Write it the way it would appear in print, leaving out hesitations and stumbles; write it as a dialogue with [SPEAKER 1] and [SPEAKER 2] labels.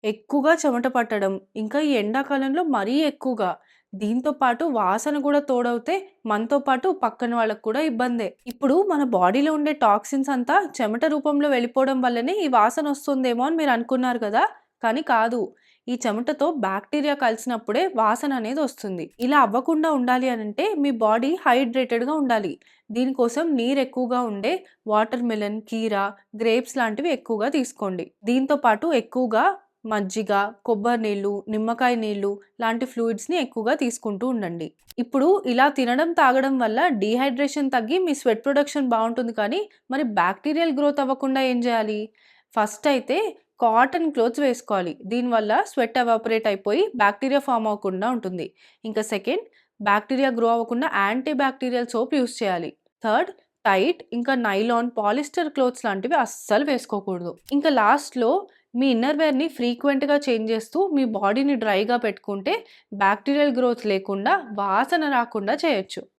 [SPEAKER 1] ఎక్కువగా చెమట పట్టడం, ఇంకా ఈ ఎండాకాలంలో మరీ ఎక్కువగా. దీంతో పాటు వాసన గూడా తోడవుతే మనతో పాటు పక్కన వాళ్ళకి కూడా ఇబ్బందే. ఇప్పుడు మన బాడీలో ఉండే టాక్సిన్స్ అంతా చెమట రూపంలో వెళ్ళిపోవడం వల్లనే ఈ వాసనొస్తుందేమో అని మీరనుకున్నారు గదా! కానీ కాదు. ఈ చెమటతో బాక్టీరియా కలిసినప్పుడే వాసననేది ఒస్తుంది. ఇలా అవ్వకుండా ఉండాలి అనంటే మీ బాడీ హైడ్రేటెడ్‌గా ఉండాలి. దీనికోసం నీరెక్కువగా ఉండే వాటర్ మిలన్, కీర, గ్రేప్స్ లాంటివి ఎక్కువగా తీసుకోండి. దీంతో పాటు ఎక్కువగా మజ్జిగ, కొబ్బరి నీళ్ళు, నిమ్మకాయ నీళ్ళు లాంటి ఫ్లూయిడ్స్‌ని ఎక్కువగా తీసుకుంటూ ఉండండి. ఇప్పుడు ఇలా తినడం, తాగడం వల్ల డీహైడ్రేషన్ తగ్గి మీ స్వెట్ ప్రొడక్షన్ బావుంటుంది కానీ, మరి బాక్టీరియల్ గ్రోత్ అవ్వకుండా ఏం జేయాలి? ఫస్ట్ అయితే కాటన్ క్లోత్స్ వేసుకోవాలి. దీనివల్ల స్వెట్ ఎవాపరేట్ అయిపోయి బాక్టీరియా ఫార్మ్ అవ్వకుండా ఉంటుంది. ఇంకా సెకండ్, బాక్టీరియా గ్రో అవ్వకుండా యాంటీ బాక్టీరియల్ సోప్ యూజ్ చేయాలి. థర్డ్, టైట్ ఇంకా నైలాన్, పాలిస్టర్ క్లోత్స్ లాంటివి అస్సలు వేసుకోకూడదు. ఇంకా లాస్ట్‌లో మీ ఇన్నర్‌వేర్‌ని ఫ్రీక్వెంట్‌గా చేంజ్ చేస్తూ మీ బాడీని డ్రైగా పెట్టుకుంటే బాక్టీరియల్ గ్రోత్ లేకుండా, వాసన రాకుండా చేయొచ్చు.